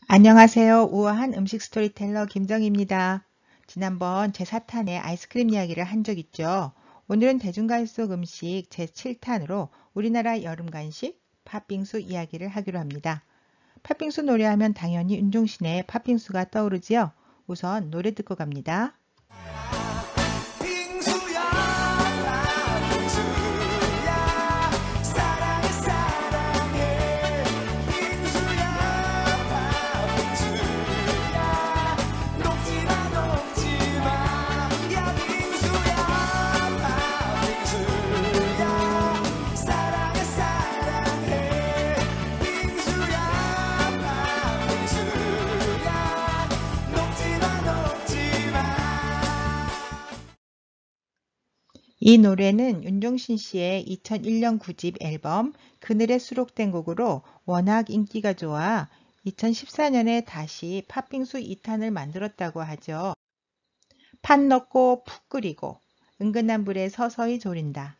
안녕하세요. 우아한 음식 스토리텔러 김정희입니다. 지난번 제4탄의 아이스크림 이야기를 한 적 있죠. 오늘은 대중가요 속 음식 제7탄으로 우리나라 여름 간식 팥빙수 이야기를 하기로 합니다. 팥빙수 노래하면 당연히 윤종신의 팥빙수가 떠오르지요. 우선 노래 듣고 갑니다. 이 노래는 윤종신 씨의 2001년 9집 앨범 그늘에 수록된 곡으로 워낙 인기가 좋아 2014년에 다시 팥빙수 2탄을 만들었다고 하죠. 팥 넣고 푹 끓이고 은근한 불에 서서히 졸인다.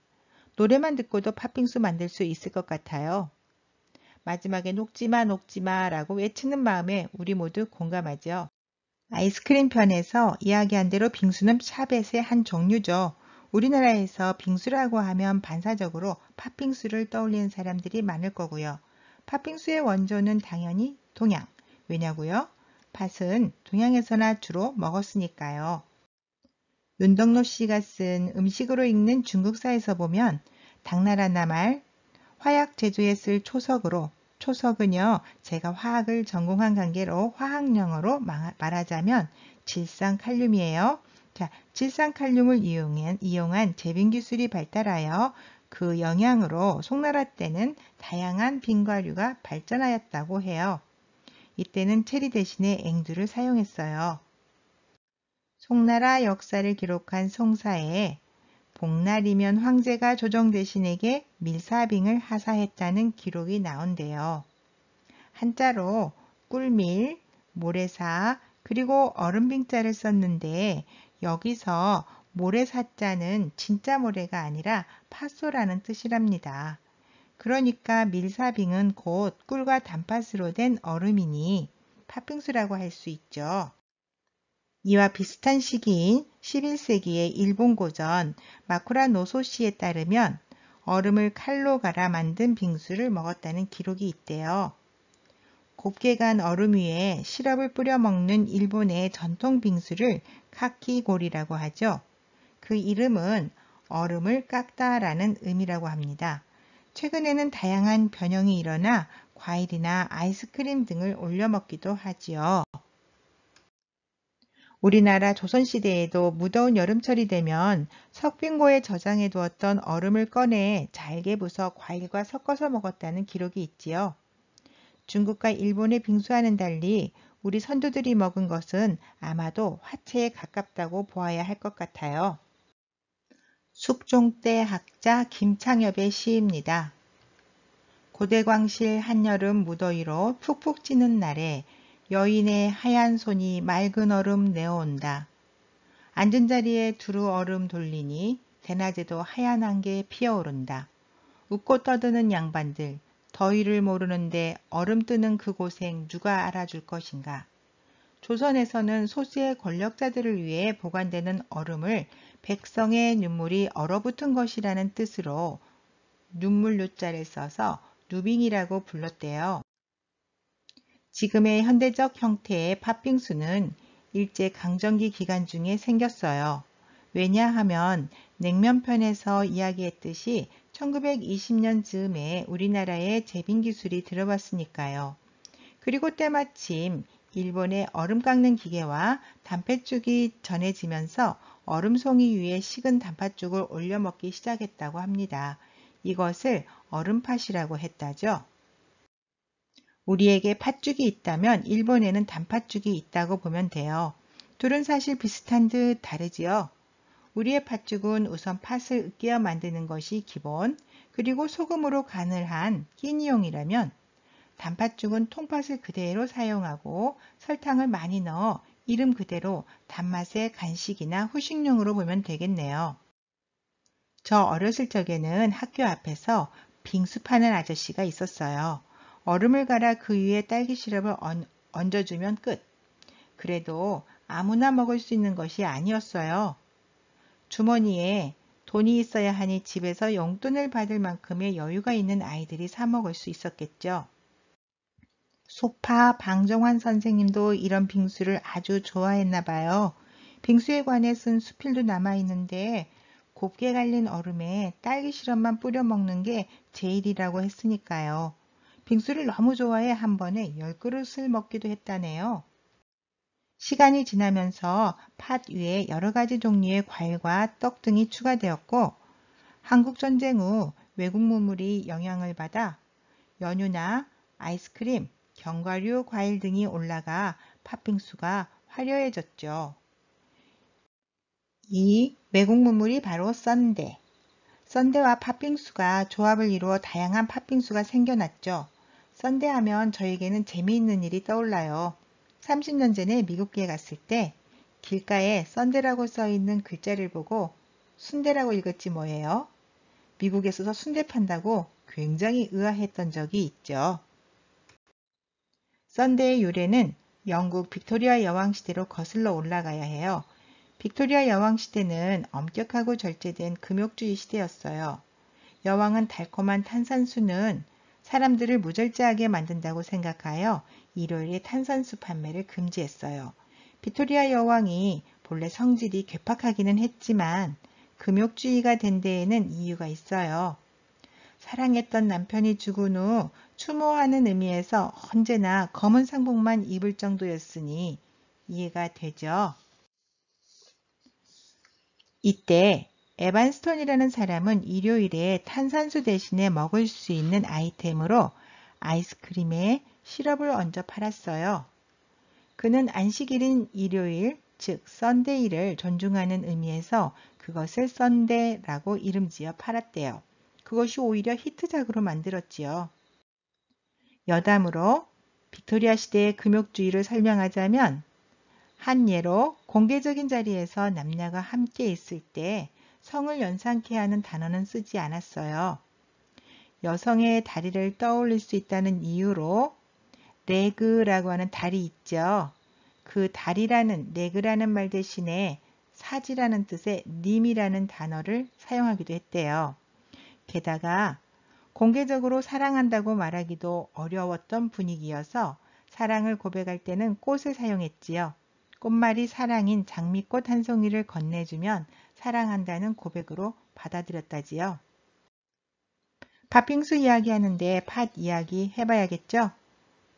노래만 듣고도 팥빙수 만들 수 있을 것 같아요. 마지막에 녹지마 녹지마 라고 외치는 마음에 우리 모두 공감하죠. 아이스크림 편에서 이야기한 대로 빙수는 샤벳의 한 종류죠. 우리나라에서 빙수라고 하면 반사적으로 팥빙수를 떠올리는 사람들이 많을 거고요. 팥빙수의 원조는 당연히 동양. 왜냐고요? 팥은 동양에서나 주로 먹었으니까요. 윤덕로 씨가 쓴 음식으로 읽는 중국사에서 보면 당나라 말 화약 제조에 쓸 초석으로 초석은요, 제가 화학을 전공한 관계로 화학영어로 말하자면 질산칼륨이에요. 자, 질산칼륨을 이용한 제빙 기술이 발달하여 그 영향으로 송나라 때는 다양한 빙과류가 발전하였다고 해요. 이때는 체리 대신에 앵두를 사용했어요. 송나라 역사를 기록한 송사에 복날이면 황제가 조정 대신에게 밀사빙을 하사했다는 기록이 나온대요. 한자로 꿀밀, 모래사, 그리고 얼음빙자를 썼는데 여기서 모래사자는 진짜 모래가 아니라 팥소라는 뜻이랍니다. 그러니까 밀사빙은 곧 꿀과 단팥으로 된 얼음이니 팥빙수라고 할 수 있죠. 이와 비슷한 시기인 11세기의 일본 고전 마쿠라 노소시에 따르면 얼음을 칼로 갈아 만든 빙수를 먹었다는 기록이 있대요. 곱게 간 얼음 위에 시럽을 뿌려 먹는 일본의 전통 빙수를 카키고리라고 하죠. 그 이름은 얼음을 깎다라는 의미라고 합니다. 최근에는 다양한 변형이 일어나 과일이나 아이스크림 등을 올려 먹기도 하지요. 우리나라 조선시대에도 무더운 여름철이 되면 석빙고에 저장해 두었던 얼음을 꺼내 잘게 부숴 과일과 섞어서 먹었다는 기록이 있지요. 중국과 일본의 빙수와는 달리 우리 선조들이 먹은 것은 아마도 화채에 가깝다고 보아야 할 것 같아요. 숙종 때 학자 김창엽의 시입니다. 고대광실 한여름 무더위로 푹푹 찌는 날에 여인의 하얀 손이 맑은 얼음 내어온다. 앉은 자리에 두루 얼음 돌리니 대낮에도 하얀 안개 피어오른다. 웃고 떠드는 양반들, 더위를 모르는데 얼음 뜨는 그 고생 누가 알아줄 것인가. 조선에서는 소수의 권력자들을 위해 보관되는 얼음을 백성의 눈물이 얼어붙은 것이라는 뜻으로 눈물 요자를 써서 누빙이라고 불렀대요. 지금의 현대적 형태의 팥빙수는 일제강점기 기간 중에 생겼어요. 왜냐하면 냉면편에서 이야기했듯이 1920년 즈음에 우리나라에 제빙 기술이 들어왔으니까요. 그리고 때마침 일본의 얼음 깎는 기계와 단팥죽이 전해지면서 얼음송이 위에 식은 단팥죽을 올려 먹기 시작했다고 합니다. 이것을 얼음팥이라고 했다죠. 우리에게 팥죽이 있다면 일본에는 단팥죽이 있다고 보면 돼요. 둘은 사실 비슷한 듯 다르지요. 우리의 팥죽은 우선 팥을 으깨어 만드는 것이 기본, 그리고 소금으로 간을 한 끼니용이라면 단팥죽은 통팥을 그대로 사용하고 설탕을 많이 넣어 이름 그대로 단맛의 간식이나 후식용으로 보면 되겠네요. 저 어렸을 적에는 학교 앞에서 빙수 파는 아저씨가 있었어요. 얼음을 갈아 그 위에 딸기 시럽을 얹어주면 끝. 그래도 아무나 먹을 수 있는 것이 아니었어요. 주머니에 돈이 있어야 하니 집에서 용돈을 받을 만큼의 여유가 있는 아이들이 사 먹을 수 있었겠죠. 소파 방정환 선생님도 이런 빙수를 아주 좋아했나 봐요. 빙수에 관해 쓴 수필도 남아있는데 곱게 갈린 얼음에 딸기 시럽만 뿌려 먹는 게 제일이라고 했으니까요. 빙수를 너무 좋아해 한 번에 10그릇을 먹기도 했다네요. 시간이 지나면서 팥 위에 여러 가지 종류의 과일과 떡 등이 추가되었고 한국전쟁 후 외국 문물이 영향을 받아 연유나 아이스크림, 견과류, 과일 등이 올라가 팥빙수가 화려해졌죠. 이 외국 문물이 바로 썬데. 썬데와 팥빙수가 조합을 이루어 다양한 팥빙수가 생겨났죠. 썬데 하면 저에게는 재미있는 일이 떠올라요. 30년 전에 미국에 갔을 때 길가에 썬데라고 써있는 글자를 보고 순대라고 읽었지 뭐예요. 미국에서 순대 판다고 굉장히 의아했던 적이 있죠. 썬데의 유래는 영국 빅토리아 여왕 시대로 거슬러 올라가야 해요. 빅토리아 여왕 시대는 엄격하고 절제된 금욕주의 시대였어요. 여왕은 달콤한 탄산수는 사람들을 무절제하게 만든다고 생각하여 일요일에 탄산수 판매를 금지했어요. 빅토리아 여왕이 본래 성질이 괴팍하기는 했지만 금욕주의가 된 데에는 이유가 있어요. 사랑했던 남편이 죽은 후 추모하는 의미에서 언제나 검은 상복만 입을 정도였으니 이해가 되죠. 이때 에반 스톤이라는 사람은 일요일에 탄산수 대신에 먹을 수 있는 아이템으로 아이스크림에 시럽을 얹어 팔았어요. 그는 안식일인 일요일, 즉 썬데이를 존중하는 의미에서 그것을 썬데라고 이름지어 팔았대요. 그것이 오히려 히트작으로 만들었지요. 여담으로 빅토리아 시대의 금욕주의를 설명하자면 한 예로 공개적인 자리에서 남녀가 함께 있을 때 성을 연상케 하는 단어는 쓰지 않았어요. 여성의 다리를 떠올릴 수 있다는 이유로 레그라고 하는 다리 있죠. 그 다리라는 레그라는 말 대신에 사지라는 뜻의 님이라는 단어를 사용하기도 했대요. 게다가 공개적으로 사랑한다고 말하기도 어려웠던 분위기여서 사랑을 고백할 때는 꽃을 사용했지요. 꽃말이 사랑인 장미꽃 한 송이를 건네주면 사랑한다는 고백으로 받아들였다지요. 팥빙수 이야기하는데 팥 이야기 해봐야겠죠?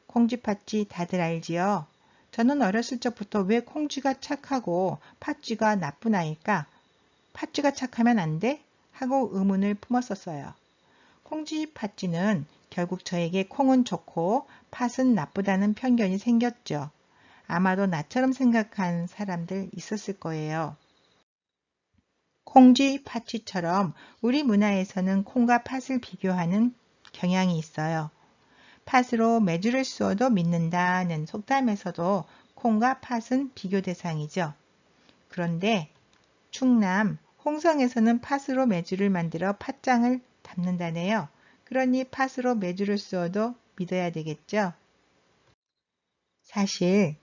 콩쥐팥쥐 다들 알지요? 저는 어렸을 적부터 왜 콩쥐가 착하고 팥쥐가 나쁜 아이일까? 팥쥐가 착하면 안 돼? 하고 의문을 품었었어요. 콩쥐 팥쥐는 결국 저에게 콩은 좋고 팥은 나쁘다는 편견이 생겼죠. 아마도 나처럼 생각한 사람들 있었을 거예요. 콩쥐 팥쥐처럼 우리 문화에서는 콩과 팥을 비교하는 경향이 있어요. 팥으로 매주를 쑤어도 믿는다는 속담에서도 콩과 팥은 비교 대상이죠. 그런데 충남 홍성에서는 팥으로 매주를 만들어 팥장을 담는다네요. 그러니 팥으로 매주를 쑤어도 믿어야 되겠죠. 사실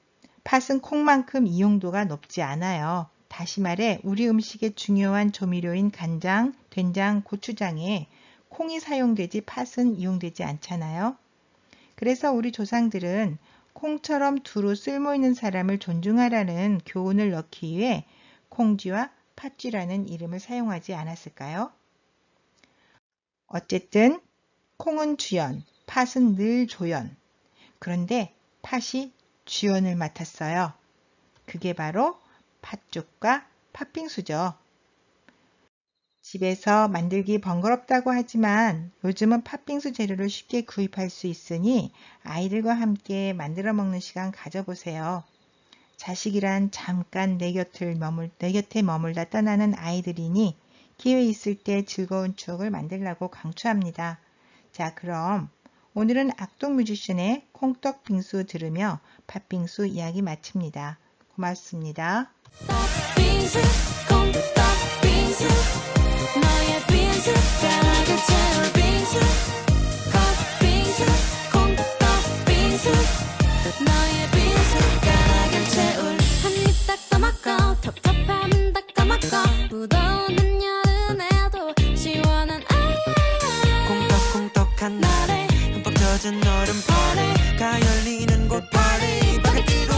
팥은 콩만큼 이용도가 높지 않아요. 다시 말해 우리 음식의 중요한 조미료인 간장, 된장, 고추장에 콩이 사용되지 팥은 이용되지 않잖아요. 그래서 우리 조상들은 콩처럼 두루 쓸모있는 사람을 존중하라는 교훈을 넣기 위해 콩쥐와 팥쥐라는 이름을 사용하지 않았을까요? 어쨌든 콩은 주연, 팥은 늘 조연. 그런데 팥이 주연을 맡았어요. 그게 바로 팥죽과 팥빙수죠. 집에서 만들기 번거롭다고 하지만 요즘은 팥빙수 재료를 쉽게 구입할 수 있으니 아이들과 함께 만들어 먹는 시간 가져보세요. 자식이란 잠깐 내 곁에 머물다 떠나는 아이들이니 기회 있을 때 즐거운 추억을 만들라고 강추합니다. 자, 그럼 오늘은 악동뮤지션의 콩떡빙수 들으며 팥빙수 이야기 마칩니다. 고맙습니다. 팥빙수, 콩떡빙수, 너의 빙수가 가득 채울 빙수, 팥빙수, 콩떡빙수, 너의 빈 숟가락을 채울 한 입 딱 떠먹고 텁텁함 딱 까먹고 무더운 한여름에도 시원한 아이아이 꽁떡꽁떡한 날에 흠뻑 젖은 얼음 파래 가 열리는 곳 파리 바게트로